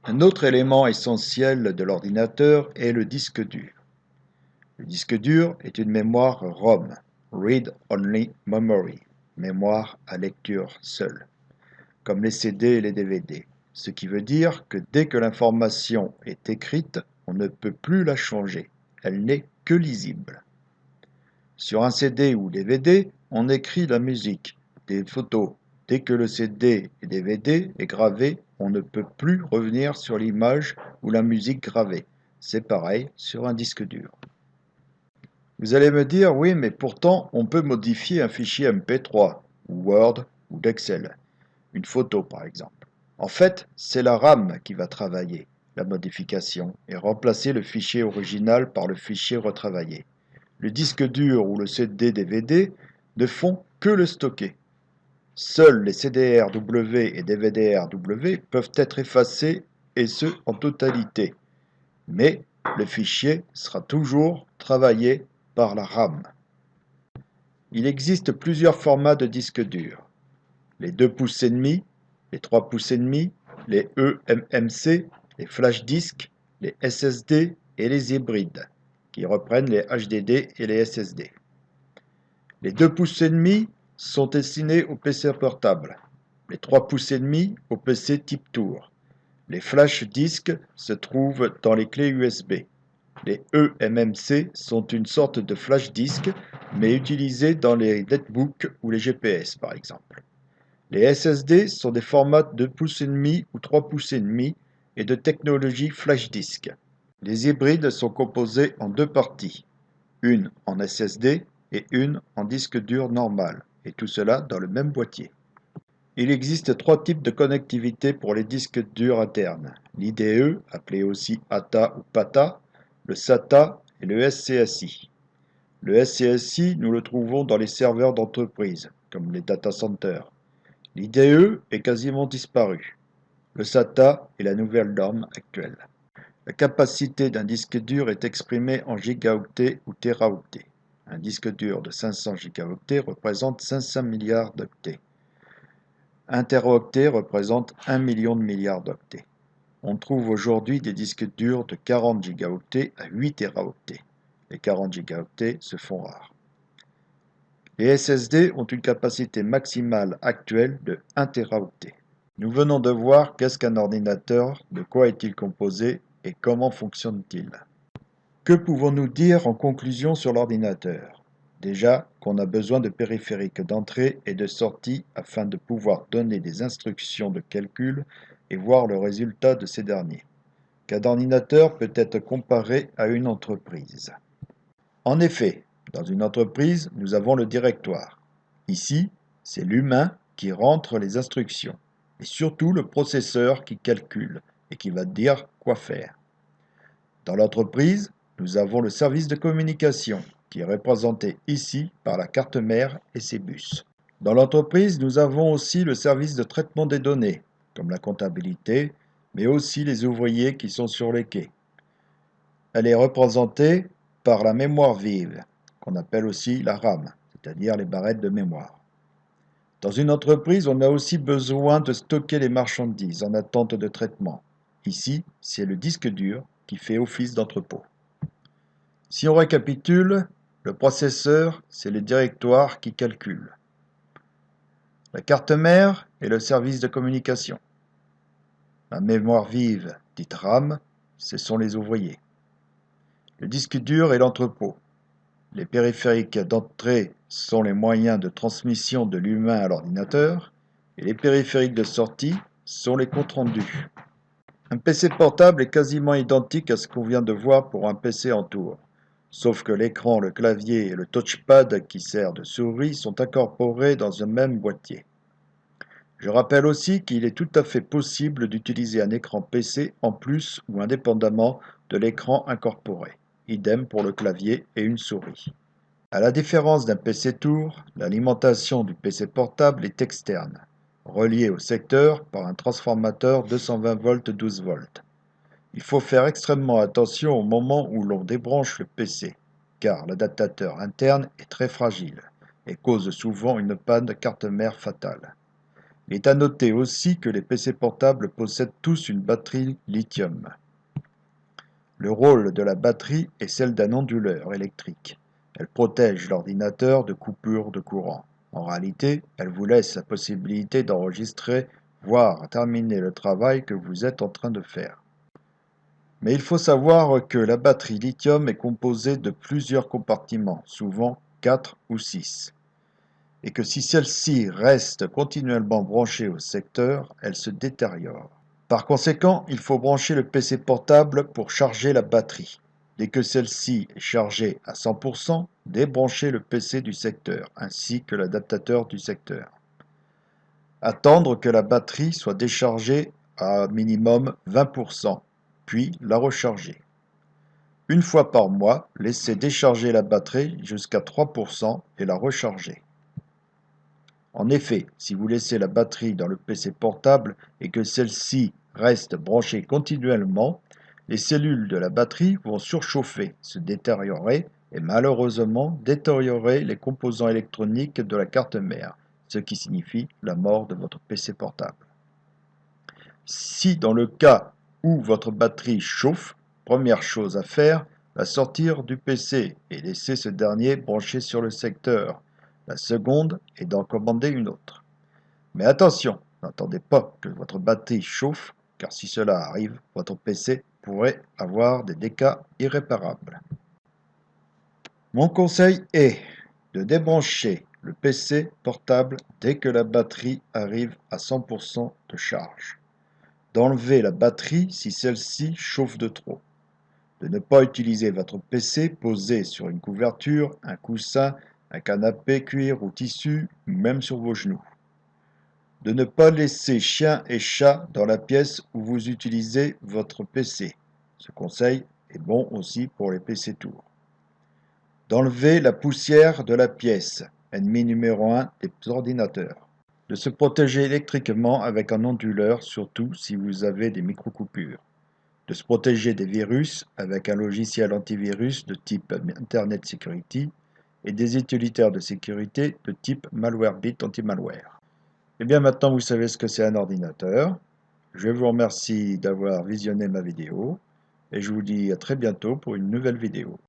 Un autre élément essentiel de l'ordinateur est le disque dur. Le disque dur est une mémoire ROM, Read Only Memory, mémoire à lecture seule, comme les CD et les DVD, ce qui veut dire que dès que l'information est écrite, on ne peut plus la changer, elle n'est que lisible. Sur un CD ou DVD, on écrit la musique, des photos. Dès que le CD et DVD est gravé, on ne peut plus revenir sur l'image ou la musique gravée. C'est pareil sur un disque dur. Vous allez me dire, oui, mais pourtant on peut modifier un fichier MP3, ou Word, ou d'Excel, une photo par exemple. En fait, c'est la RAM qui va travailler la modification et remplacer le fichier original par le fichier retravaillé. Le disque dur ou le CD-DVD ne font que le stocker. Seuls les CDR-W et DVD-RW peuvent être effacés et ce en totalité. Mais le fichier sera toujours travaillé par la RAM. Il existe plusieurs formats de disques durs. Les 2 pouces et demi, les 3 pouces et demi, les eMMC, les flash disks, les SSD et les hybrides, qui reprennent les HDD et les SSD. Les 2 pouces et demi sont destinés aux PC portables, les 3 pouces et demi aux PC type tour. Les flash disks se trouvent dans les clés USB. Les eMMC sont une sorte de flash disk, mais utilisés dans les netbooks ou les GPS par exemple. Les SSD sont des formats de 2 pouces et demi ou 3 pouces et demi et de technologie flash disk. Les hybrides sont composés en deux parties, une en SSD et une en disque dur normal, et tout cela dans le même boîtier. Il existe trois types de connectivité pour les disques durs internes, l'IDE, appelé aussi ATA ou PATA, le SATA et le SCSI. Le SCSI, nous le trouvons dans les serveurs d'entreprise, comme les data centers. L'IDE est quasiment disparu. Le SATA est la nouvelle norme actuelle. La capacité d'un disque dur est exprimée en gigaoctets ou téraoctets. Un disque dur de 500 gigaoctets représente 500 milliards d'octets. Un téraoctet représente 1 million de milliards d'octets. On trouve aujourd'hui des disques durs de 40 gigaoctets à 8 téraoctets. Les 40 gigaoctets se font rares. Les SSD ont une capacité maximale actuelle de 1 téraoctet. Nous venons de voir qu'est-ce qu'un ordinateur, de quoi est-il composé et comment fonctionne-t-il. Que pouvons-nous dire en conclusion sur l'ordinateur? Déjà qu'on a besoin de périphériques d'entrée et de sortie afin de pouvoir donner des instructions de calcul et voir le résultat de ces derniers. Qu'un ordinateur peut être comparé à une entreprise. En effet, dans une entreprise, nous avons le directoire. Ici, c'est l'humain qui rentre les instructions, et surtout le processeur qui calcule et qui va dire quoi faire. Dans l'entreprise, nous avons le service de communication, qui est représenté ici par la carte mère et ses bus. Dans l'entreprise, nous avons aussi le service de traitement des données, comme la comptabilité, mais aussi les ouvriers qui sont sur les quais. Elle est représentée par la mémoire vive, qu'on appelle aussi la RAM, c'est-à-dire les barrettes de mémoire. Dans une entreprise, on a aussi besoin de stocker les marchandises en attente de traitement. Ici, c'est le disque dur qui fait office d'entrepôt. Si on récapitule, le processeur, c'est le directoire qui calcule. La carte mère est le service de communication. La mémoire vive, dite RAM, ce sont les ouvriers. Le disque dur est l'entrepôt. Les périphériques d'entrée sont les moyens de transmission de l'humain à l'ordinateur et les périphériques de sortie sont les comptes rendus. Un PC portable est quasiment identique à ce qu'on vient de voir pour un PC en tour, sauf que l'écran, le clavier et le touchpad qui sert de souris sont incorporés dans un même boîtier. Je rappelle aussi qu'il est tout à fait possible d'utiliser un écran PC en plus ou indépendamment de l'écran incorporé. Idem pour le clavier et une souris. À la différence d'un PC tour, l'alimentation du PC portable est externe, reliée au secteur par un transformateur 220 volts 12 volts. Il faut faire extrêmement attention au moment où l'on débranche le PC, car l'adaptateur interne est très fragile et cause souvent une panne de carte mère fatale. Il est à noter aussi que les PC portables possèdent tous une batterie lithium. Le rôle de la batterie est celle d'un onduleur électrique. Elle protège l'ordinateur de coupures de courant. En réalité, elle vous laisse la possibilité d'enregistrer, voire terminer le travail que vous êtes en train de faire. Mais il faut savoir que la batterie lithium est composée de plusieurs compartiments, souvent 4 ou 6, et que si celle-ci reste continuellement branchée au secteur, elle se détériore. Par conséquent, il faut brancher le PC portable pour charger la batterie. Dès que celle-ci est chargée à 100%, débranchez le PC du secteur, ainsi que l'adaptateur du secteur. Attendre que la batterie soit déchargée à minimum 20%, puis la recharger. Une fois par mois, laissez décharger la batterie jusqu'à 3% et la recharger. En effet, si vous laissez la batterie dans le PC portable et que celle-ci reste branchée continuellement, les cellules de la batterie vont surchauffer, se détériorer et malheureusement détériorer les composants électroniques de la carte mère, ce qui signifie la mort de votre PC portable. Si dans le cas où votre batterie chauffe, première chose à faire, la sortir du PC et laisser ce dernier branché sur le secteur. La seconde est d'en commander une autre. Mais attention, n'attendez pas que votre batterie chauffe, car si cela arrive, votre PC pourrait avoir des dégâts irréparables. Mon conseil est de débrancher le PC portable dès que la batterie arrive à 100% de charge, d'enlever la batterie si celle-ci chauffe de trop, de ne pas utiliser votre PC posé sur une couverture, un coussin, un canapé cuir ou tissu, ou même sur vos genoux. De ne pas laisser chiens et chats dans la pièce où vous utilisez votre PC. Ce conseil est bon aussi pour les PC Tour. D'enlever la poussière de la pièce, ennemi numéro 1 des ordinateurs. De se protéger électriquement avec un onduleur, surtout si vous avez des micro-coupures. De se protéger des virus avec un logiciel antivirus de type Internet Security et des utilitaires de sécurité de type MalwareBit anti-malware. Et bien maintenant vous savez ce que c'est un ordinateur. Je vous remercie d'avoir visionné ma vidéo et je vous dis à très bientôt pour une nouvelle vidéo.